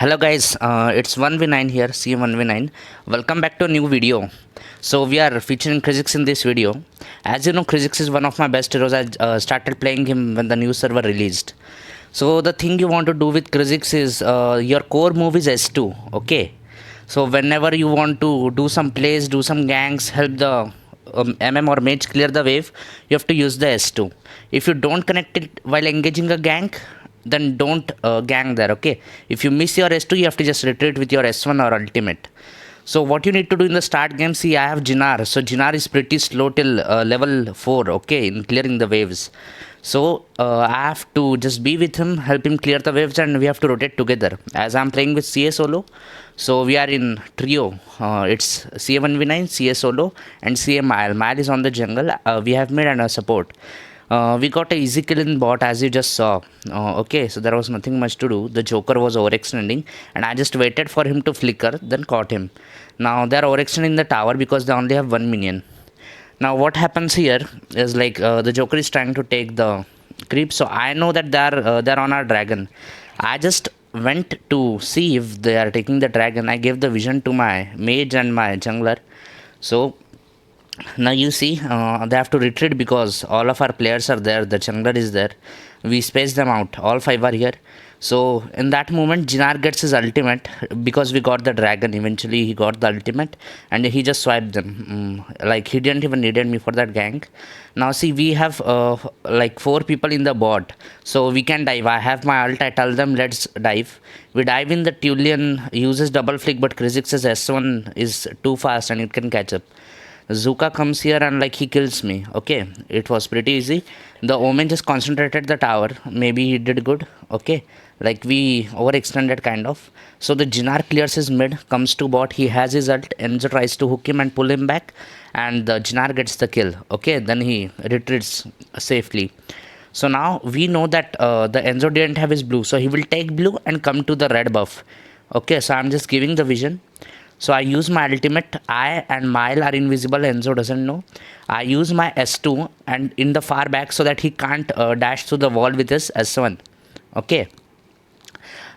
Hello guys, it's 1v9 here, C1v9. Welcome back to a new video. So we are featuring Khrizix in this video. As you know, Khrizix is one of my best heroes. I started playing him when the new server released. So the thing you want to do with Khrizix is your core move is S2, okay? So whenever you want to do some plays, do some ganks, help the MM or mage clear the wave, you have to use the S2. If you don't connect it while engaging a gank, then don't gang there, okay? If you miss your S2, you have to just retreat with your S1 or ultimate. So what you need to do in the start game, see, I have Jinar. So Jinar is pretty slow till level 4, okay, in clearing the waves. So I have to just be with him, help him clear the waves, and we have to rotate together. As I'm playing with CA solo, so we are in trio. It's CA1v9, CA solo, and CA Mile. Mile is on the jungle. We have made a support. We got a easy kill in bot, as you just saw. Okay, so there was nothing much to do. The Joker was overextending and I just waited for him to flicker, then caught him. Now they are overextending the tower because they only have one minion. Now what happens here is like the Joker is trying to take the creep, so I know that they're on our dragon. I just went to see if they are taking the dragon. I gave the vision to my mage and my jungler. So now you see they have to retreat because all of our players are there, the jungler is there. We space them out, all 5 are here. So in that moment Jinar gets his ultimate because we got the dragon. Eventually he got the ultimate and he just swiped them. Like he didn't even needed me for that gank. Now see, we have like 4 people in the bot, so we can dive. I have my ult, I tell them let's dive. We dive in, the Tulian uses double flick, but Khrizix's S1 is too fast and it can catch up. Zuka comes here and like he kills me. Okay, it was pretty easy. The Omen just concentrated the tower. Maybe he did good. Okay, like we overextended kind of. So the Jinar clears his mid, comes to bot. He has his ult. Enzo tries to hook him and pull him back, and the Jinar gets the kill. Okay, then he retreats safely. So now we know that the Enzo didn't have his blue, so he will take blue and come to the red buff. Okay, so I'm just giving the vision. So I use my ultimate. I and Mile are invisible. Enzo doesn't know. I use my S2 and in the far back so that he can't dash through the wall with his S1. Okay.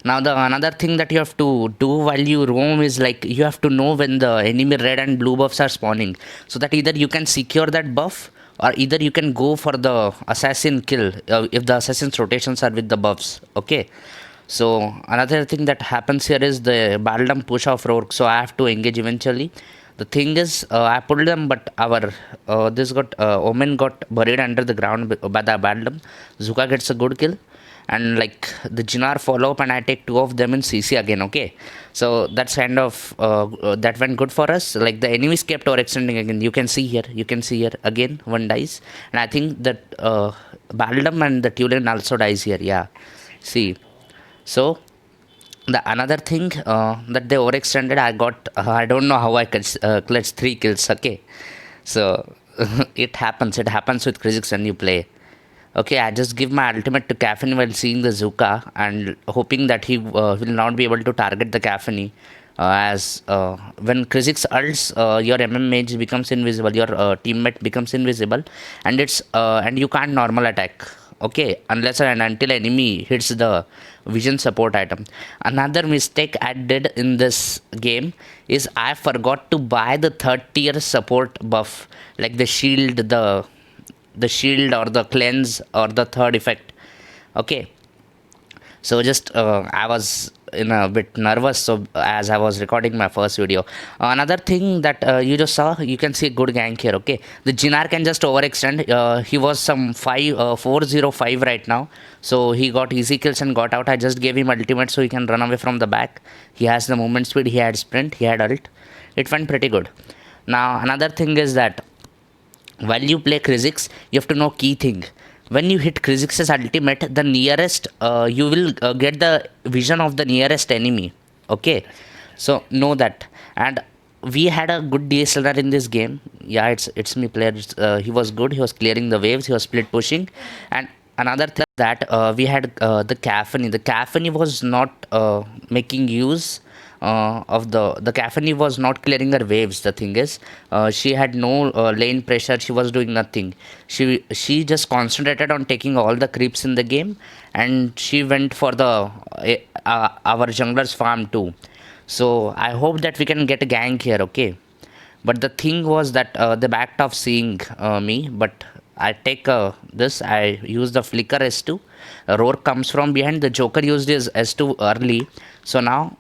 Now the another thing that you have to do while you roam is like you have to know when the enemy red and blue buffs are spawning, so that either you can secure that buff or either you can go for the assassin kill if the assassin's rotations are with the buffs. Okay. So another thing that happens here is the Baldom push of Rourke, so I have to engage eventually. The thing is, I pulled them, but our Omen got buried under the ground by the Baldom. Zuka gets a good kill, and like the Jinar follow up, and I take 2 of them in CC again. Okay, so that's kind of that went good for us. Like the enemies kept overextending again. You can see here again one dies, and I think that Baldom and the Tulian also dies here. Yeah, see. So the another thing that they overextended, I got I don't know how I could clutch 3 kills. Okay, so it happens with Khrizix when you play. Okay, I just give my ultimate to Caffeine while seeing the Zuka and hoping that he will not be able to target the Caffeine. As when Khrizix ults, your MM mage becomes invisible, your teammate becomes invisible, and it's and you can't normal attack. Okay, unless and until enemy hits the vision support item. Another mistake I did in this game is I forgot to buy the 3rd tier support buff, like the shield, the shield or the cleanse or the 3rd effect. Okay, so just I was in a bit nervous, so as I was recording my first video. Another thing that you just saw, you can see a good gank here. Okay, the Jinar can just overextend. He was some 405 right now, so he got easy kills and got out. I just gave him ultimate so he can run away from the back. He has the movement speed, he had sprint, he had ult. It went pretty good. Now another thing is that while you play Khrizix, you have to know key thing. When you hit Khrizix's ultimate, the nearest you will get the vision of the nearest enemy. Okay, so know that. And we had a good DSLR in this game. Yeah, it's me player. He was good. He was clearing the waves. He was split pushing. And another thing that we had the Caffeine. The Caffeine was not making use of the Caffeine was not clearing her waves. The thing is, she had no lane pressure. She was doing nothing. She just concentrated on taking all the creeps in the game, and she went for the our jungler's farm too. So I hope that we can get a gank here, okay? But the thing was that they backed off seeing me, but I take this, I use the flicker S2. Rourke comes from behind, the Joker used his S2 early. So now,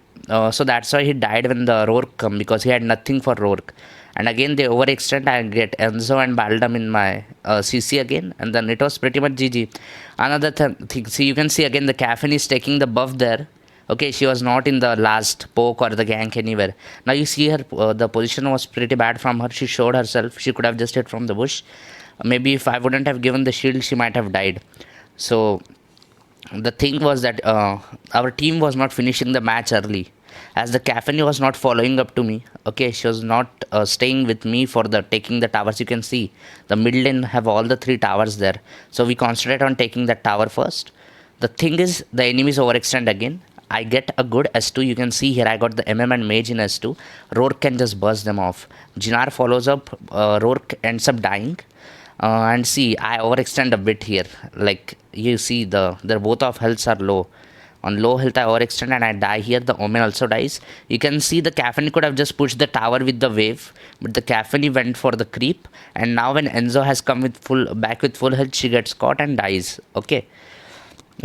so that's why he died when the Rourke come, because he had nothing for Rourke. And again they overextend, I get Enzo and Baldam in my CC again, and then it was pretty much GG. Another thing, see, you can see again the Caffeine is taking the buff there. Okay, she was not in the last poke or the gank anywhere. Now you see her, the position was pretty bad from her. She showed herself. She could have just hit from the bush. Maybe if I wouldn't have given the shield, she might have died. So the thing was that our team was not finishing the match early, as the Caffeine was not following up to me. Okay, she was not staying with me for the taking the towers. You can see the mid lane have all the 3 towers there. So we concentrate on taking that tower first. The thing is, the enemies overextend again. I get a good S2. You can see here I got the MM and Mage in S2. Rourke can just burst them off. Jinar follows up. Rourke ends up dying. And see, I overextend a bit here. Like you see, their both of healths are low. On low health I overextend and I die here. The Omen also dies. You can see the Caffeine could have just pushed the tower with the wave, but the Caffeine went for the creep. And now when Enzo has come with back with full health, she gets caught and dies. Okay.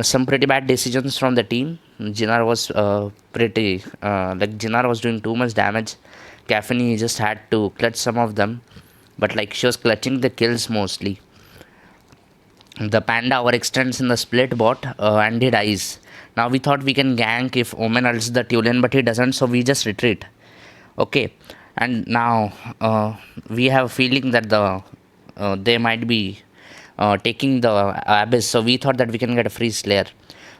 Some pretty bad decisions from the team. Jinar was Jinar was doing too much damage. Caffeine just had to clutch some of them, but like she was clutching the kills mostly. The Panda overextends in the split bot and he dies. Now we thought we can gank if Omen ults the Tulian, but he doesn't, so we just retreat. Okay, and now we have a feeling that they might be taking the Abyss, so we thought that we can get a free Slayer.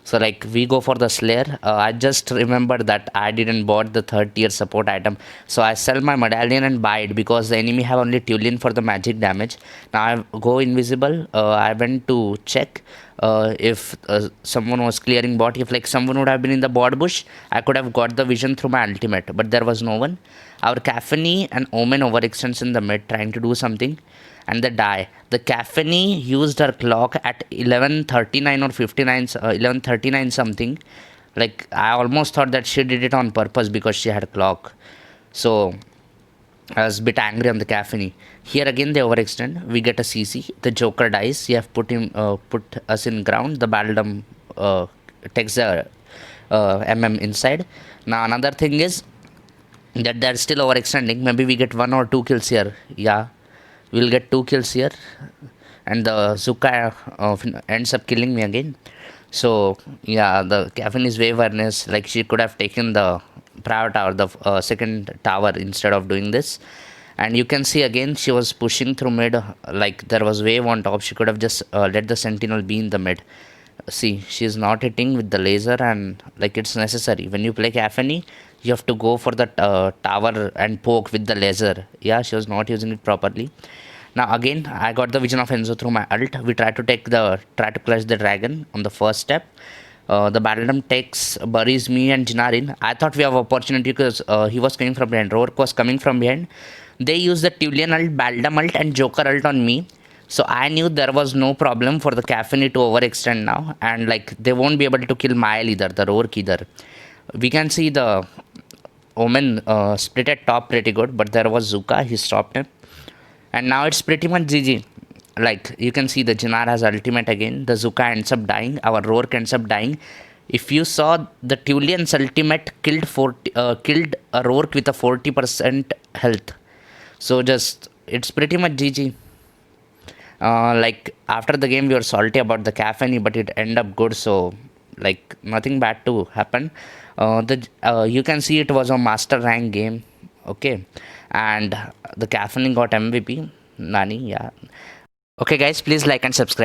So like we go for the Slayer. I just remembered that I didn't bought the 3rd tier support item, so I sell my medallion and buy it because the enemy have only Tulian for the magic damage. Now I go invisible. I went to check if someone was clearing bot. If like someone would have been in the bot bush, I could have got the vision through my ultimate, but there was no one. Our Caffeine and Omen overextends in the mid trying to do something, and they die. The Caffeine used her clock at 11:39 or 59, 11:39 something. Like I almost thought that she did it on purpose because she had a clock. So I was a bit angry on the Caffeine. Here again they overextend. We get a CC. The Joker dies. You have put us in ground. The Baldam takes the MM inside. Now another thing is that they're still overextending. Maybe we get 1 or 2 kills here. Yeah, we'll get 2 kills here, and the Zuka ends up killing me again. So yeah, the Caffeine is way awareness. Like she could have taken the Private Tower, the 2nd tower, instead of doing this. And you can see again she was pushing through mid. Like there was wave on top. She could have just let the Sentinel be in the mid. See, she's not hitting with the laser, and like it's necessary when you play Caffeine, you have to go for the tower and poke with the laser. Yeah, she was not using it properly. Now again I got the vision of Enzo through my ult. We try to clutch the dragon on the first step. The Baldam buries me and Jinar in. I thought we have opportunity because he was coming from behind. Rourke was coming from behind. They used the Tulian ult, Baldam ult and Joker ult on me. So I knew there was no problem for the Caffeine to overextend now, and like they won't be able to kill Mael either, the Rourke either. We can see the Omen split at top pretty good, but there was Zuka, he stopped him. And now it's pretty much GG. Like you can see the Jinar has ultimate again, the Zuka ends up dying, our Rourke ends up dying. If you saw the Tulian's ultimate killed a Rourke with a 40% health. So just it's pretty much GG. Like after the game we were salty about the Caffeine, but it ended up good, so like nothing bad to happen. You can see it was a master rank game. Okay, and the Caffeine got MVP. Nani, yeah. Okay guys, please like and subscribe.